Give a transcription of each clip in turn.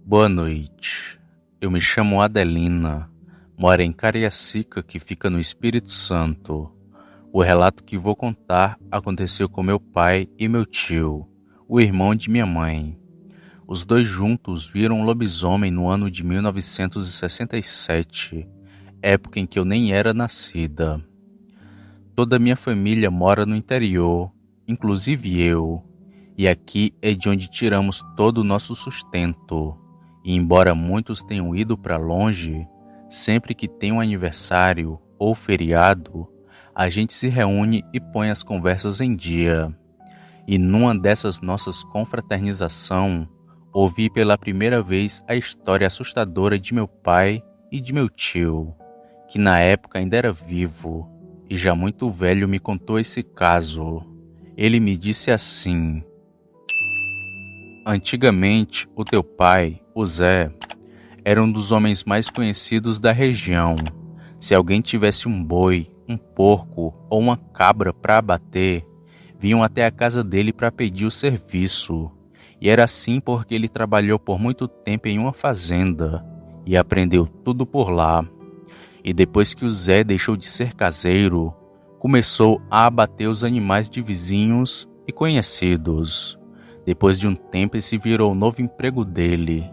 Boa noite. Eu me chamo Adelina, moro em Cariacica, que fica no Espírito Santo. O relato que vou contar aconteceu com meu pai e meu tio, o irmão de minha mãe. Os dois juntos viram um lobisomem no ano de 1967, época em que eu nem era nascida. Toda a minha família mora no interior, inclusive eu, e aqui é de onde tiramos todo o nosso sustento. E embora muitos tenham ido para longe, sempre que tem um aniversário ou feriado, a gente se reúne e põe as conversas em dia. E numa dessas nossas confraternização, ouvi pela primeira vez a história assustadora de meu pai e de meu tio, que na época ainda era vivo, e já muito velho me contou esse caso. Ele me disse assim: antigamente, o teu pai, o Zé, era um dos homens mais conhecidos da região. Se alguém tivesse um boi, um porco ou uma cabra para abater, vinham até a casa dele para pedir o serviço. E era assim porque ele trabalhou por muito tempo em uma fazenda e aprendeu tudo por lá. E depois que o Zé deixou de ser caseiro, começou a abater os animais de vizinhos e conhecidos. Depois de um tempo, esse virou o novo emprego dele.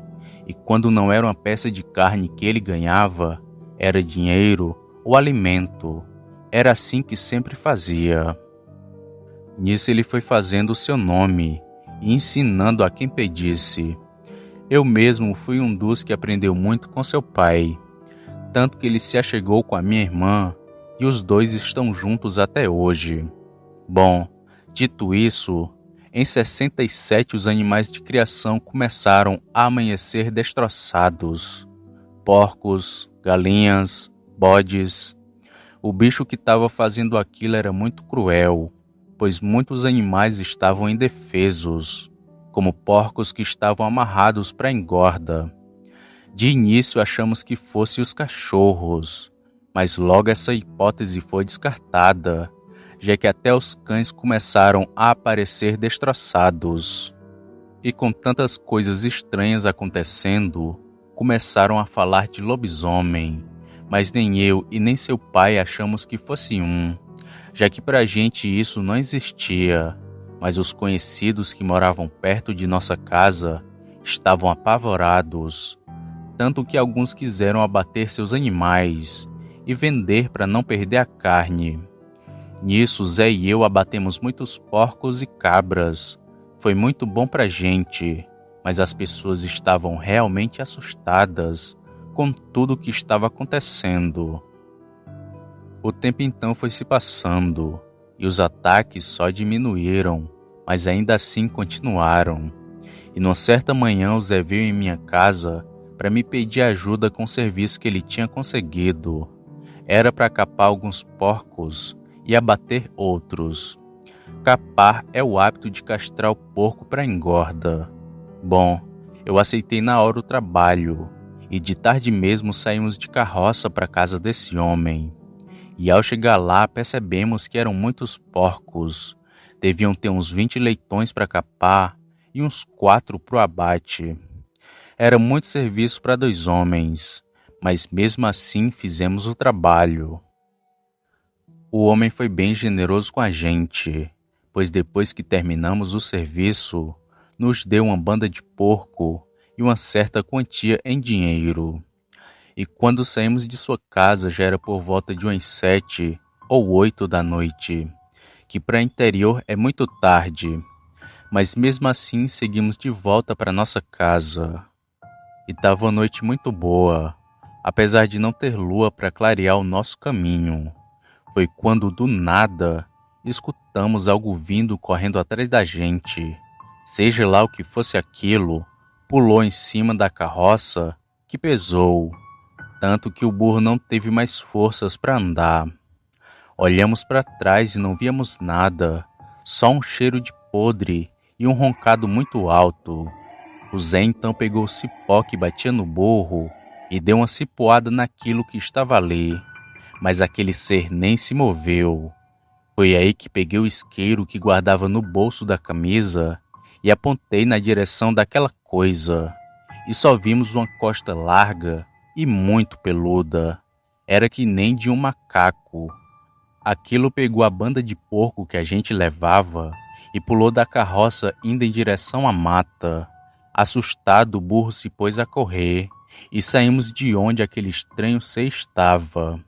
E quando não era uma peça de carne que ele ganhava, era dinheiro ou alimento. Era assim que sempre fazia. Nisso ele foi fazendo o seu nome e ensinando a quem pedisse. Eu mesmo fui um dos que aprendeu muito com seu pai, tanto que ele se achegou com a minha irmã e os dois estão juntos até hoje. Bom, dito isso, em 67 os animais de criação começaram a amanhecer destroçados. Porcos, galinhas, bodes. O bicho que estava fazendo aquilo era muito cruel, pois muitos animais estavam indefesos, como porcos que estavam amarrados para a engorda. De início achamos que fossem os cachorros, mas logo essa hipótese foi descartada, já que até os cães começaram a aparecer destroçados. E com tantas coisas estranhas acontecendo, começaram a falar de lobisomem, mas nem eu e nem seu pai achamos que fosse um, já que pra gente isso não existia, mas os conhecidos que moravam perto de nossa casa estavam apavorados, tanto que alguns quiseram abater seus animais e vender para não perder a carne. Nisso, Zé e eu abatemos muitos porcos e cabras. Foi muito bom pra gente, mas as pessoas estavam realmente assustadas com tudo o que estava acontecendo. O tempo então foi se passando e os ataques só diminuíram, mas ainda assim continuaram. E numa certa manhã o Zé veio em minha casa para me pedir ajuda com o serviço que ele tinha conseguido. Era para capar alguns porcos e abater outros. Capar é o hábito de castrar o porco para engorda. Bom, eu aceitei na hora o trabalho e de tarde mesmo saímos de carroça para a casa desse homem. E ao chegar lá percebemos que eram muitos porcos. Deviam ter uns 20 leitões para capar e uns 4 para o abate. Era muito serviço para 2 homens, mas mesmo assim fizemos o trabalho. O homem foi bem generoso com a gente, pois depois que terminamos o serviço, nos deu uma banda de porco e uma certa quantia em dinheiro. E quando saímos de sua casa já era por volta de umas 7 ou 8 da noite, que para interior é muito tarde, mas mesmo assim seguimos de volta para nossa casa. E estava uma noite muito boa, apesar de não ter lua para clarear o nosso caminho. Foi quando, do nada, escutamos algo vindo correndo atrás da gente. Seja lá o que fosse aquilo, pulou em cima da carroça, que pesou, tanto que o burro não teve mais forças para andar. Olhamos para trás e não víamos nada, só um cheiro de podre e um roncado muito alto. O Zé então pegou o cipó que batia no burro e deu uma cipoada naquilo que estava ali, mas aquele ser nem se moveu. Foi aí que peguei o isqueiro que guardava no bolso da camisa e apontei na direção daquela coisa. e só vimos uma costa larga e muito peluda. Era que nem de um macaco. Aquilo pegou a banda de porco que a gente levava e pulou da carroça indo em direção à mata. Assustado, o burro se pôs a correr e saímos de onde aquele estranho ser estava.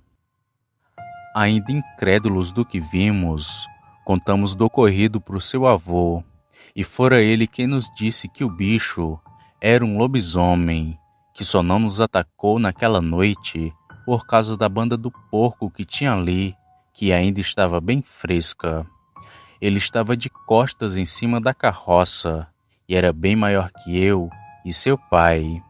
Ainda incrédulos do que vimos, contamos do ocorrido para o seu avô, e fora ele quem nos disse que o bicho era um lobisomem, que só não nos atacou naquela noite por causa da banda do porco que tinha ali, que ainda estava bem fresca. Ele estava de costas em cima da carroça, e era bem maior que eu e seu pai.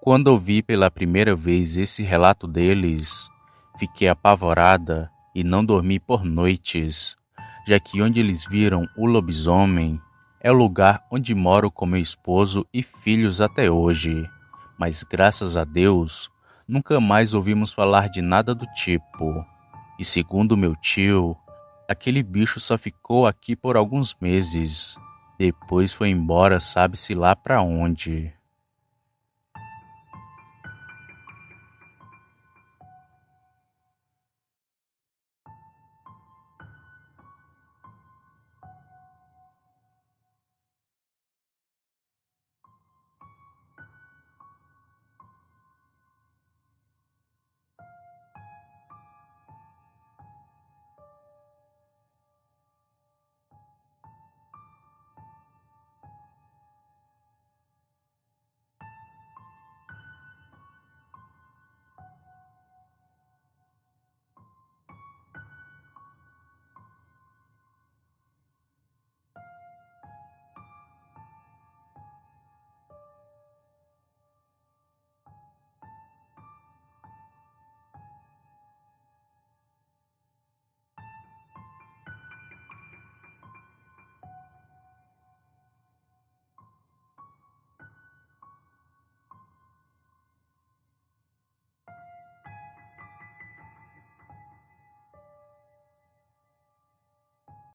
Quando ouvi pela primeira vez esse relato deles, fiquei apavorada e não dormi por noites, já que onde eles viram o lobisomem é o lugar onde moro com meu esposo e filhos até hoje. Mas graças a Deus, nunca mais ouvimos falar de nada do tipo. E segundo meu tio, aquele bicho só ficou aqui por alguns meses. Depois foi embora, sabe-se lá para onde.